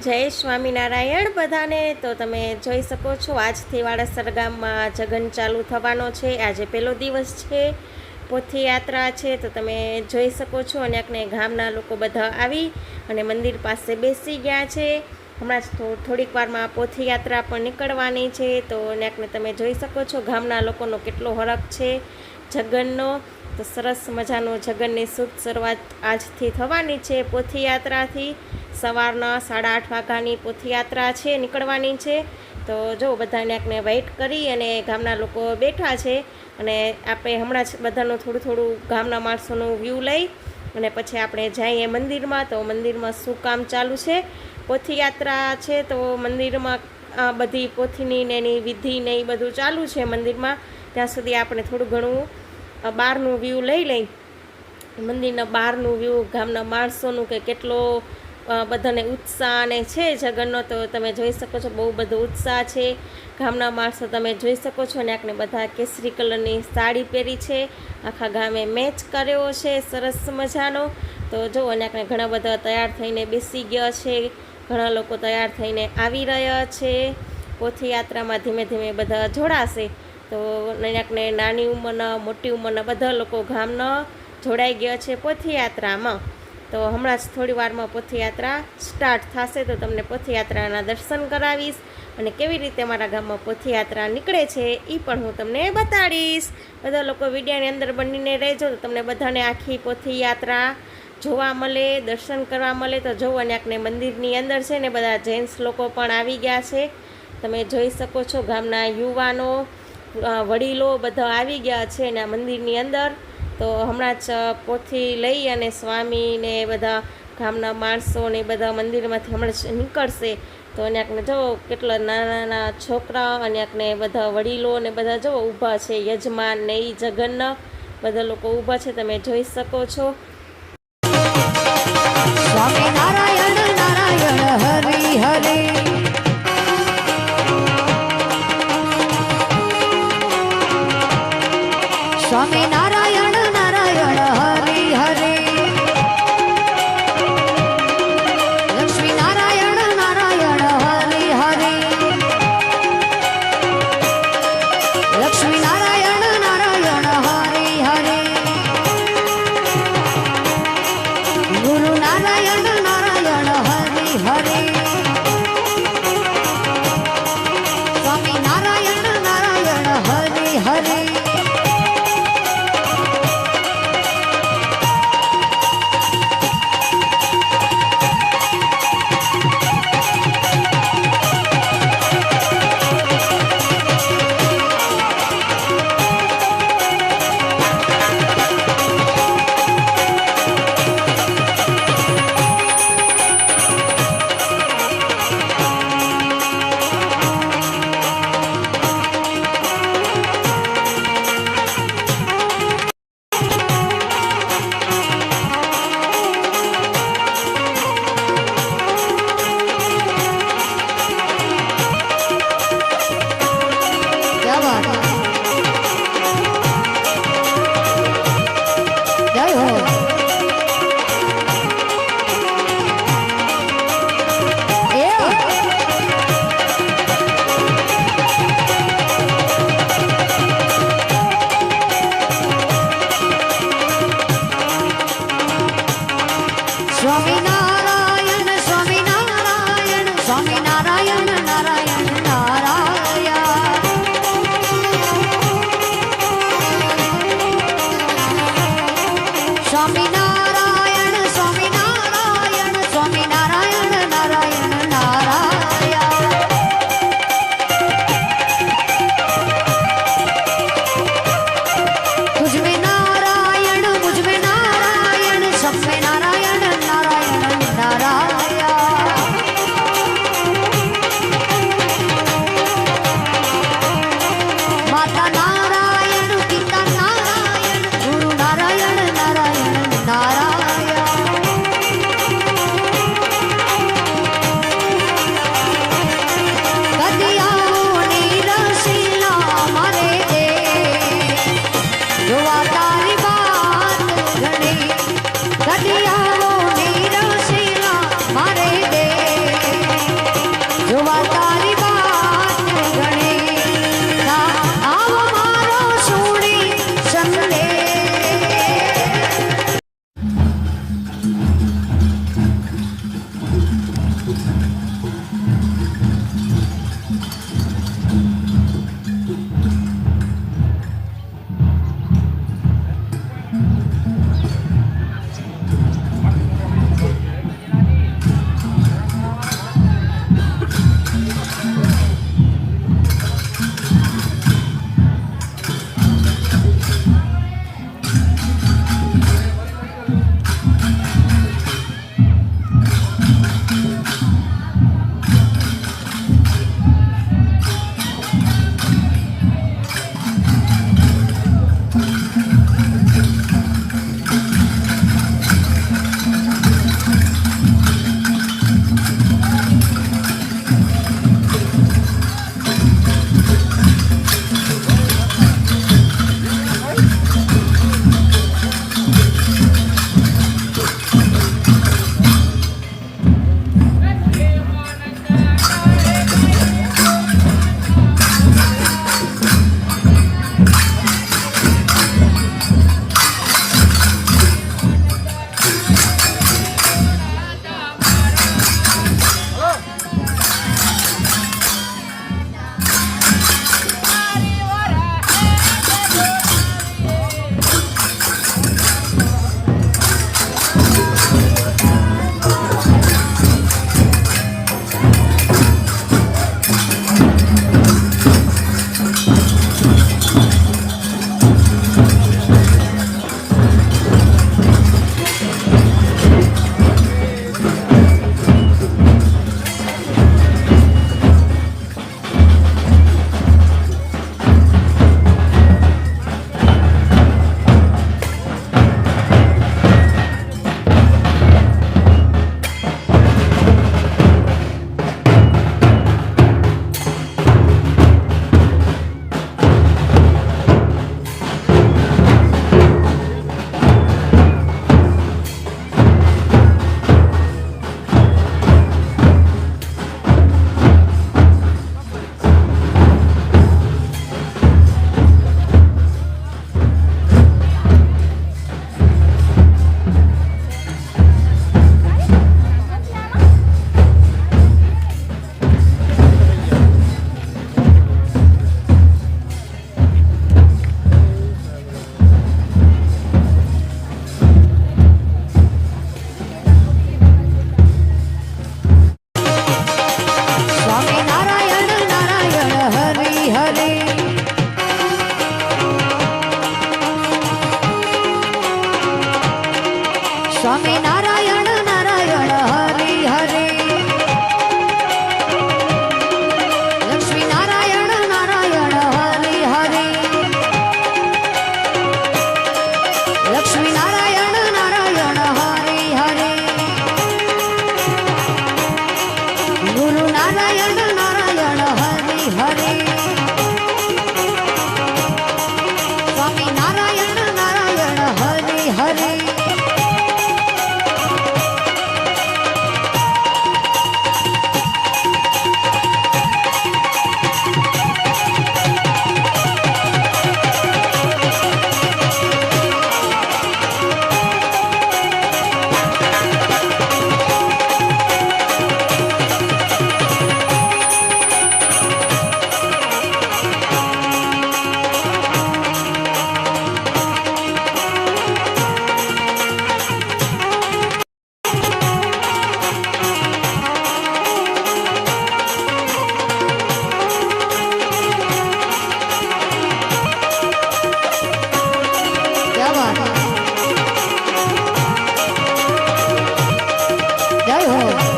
જય સ્વામિનારાયણ બધાને। તો તમે જોઈ શકો છો આજથી વાડાસર ગામમાં જગન ચાલુ થવાનો છે। આજે પહેલો દિવસ છે, પોથી યાત્રા છે। તો તમે જોઈ શકો છો અને ગામના લોકો બધા આવી અને મંદિર પાસે બેસી ગયા છે। હમણાં જ થોડીક વારમાં પોથી યાત્રા પણ નીકળવાની છે। તો ત્યાંને તમે જોઈ શકો છો ગામના લોકોનો કેટલો હરખ છે જગનનો। તો સરસ મજાનો જગનની શુભ શરૂઆત આજથી થવાની છે પોથી યાત્રાથી। સવારના 8:30 વાગ્યાની પોથી યાત્રા છે, નીકળવાની છે। તો જો બધાને વેઇટ કરી અને ગામના લોકો બેઠા છે અને આપણે હમણાં જ બધાનું થોડું ગામના માણસોનું વ્યૂ લઈ અને પછી આપણે જઈએ મંદિરમાં। તો મંદિરમાં શું કામ ચાલુ છે, પોથી યાત્રા છે તો મંદિરમાં બધી પોથીની ને એની વિધિ ને એ બધું ચાલુ છે મંદિરમાં। ત્યાં સુધી આપણે થોડું ઘણું બહારનું વ્યૂ લઈ મંદિરના બહારનું વ્યૂ, ગામના માણસોનું કે કેટલો બધાને ઉત્સાહ અને છે જગનનો। તો તમે જોઈ શકો છો બહુ બધો ઉત્સાહ છે ગામના માણસો, તમે જોઈ શકો છો। અને આપણે બધા કેસરી કલરની સાડી પહેરી છે, આખા ગામે મેચ કર્યો છે સરસ મજાનો। તો જો અને આપણે ઘણા બધા તૈયાર થઈને બેસી ગયા છે, ઘણા લોકો તૈયાર થઈને આવી રહ્યા છે। પોથી યાત્રામાં ધીમે ધીમે બધા જોડાશે। તો આપણે નાની ઉંમરના મોટી ઉંમરના બધા લોકો ગામના જોડાઈ ગયા છે પોથી યાત્રામાં। તો હમણાં જ થોડી વારમાં પોથી યાત્રા સ્ટાર્ટ થશે, તો તમને પોથી યાત્રાના દર્શન કરાવીશ અને કેવી રીતે મારા ગામમાં પોથી યાત્રા નીકળે છે એ પણ હું તમને બતાડીશ। બધા લોકો વિડીયોની અંદર બનીને રહેજો, તો તમને બધાને આખી પોથી યાત્રા જોવા મળે, દર્શન કરવા મળે। તો જોવો અને આપણે મંદિરની અંદર છે ને બધા જેન્ટ્સ લોકો પણ આવી ગયા છે, તમે જોઈ શકો છો। ગામના યુવાનો વડીલો બધા આવી ગયા છે અને આ મંદિરની અંદર। તો હમણાં જ પોથી લઈ અને સ્વામીને બધા ગામના માણસો ને બધા મંદિરમાંથી હમણાં જ નીકળશે। તો આપણે જો કેટલા નાના છોકરા અને બધા વડીલો ને બધા જો ઊભા છે, યજમાન ને એ જગનના બધા લોકો ઊભા છે, તમે જોઈ શકો છો। સ્વામિનારાયણ નારાયણ હરિ હરિ, સ્વામિનારાયણ નારાયણ હરિ હરિ, લક્ષ્મી નારાયણ નારાયણ હરિ હરિ, લક્ષ્મી નારાયણ નારાયણ હરિ હરિ, ગુરુ નારાયણ નારાયણ નારાયણ નારાયણ હરે હરે સ્વામી નારાયણ નારાયણ હરે હરે જય હો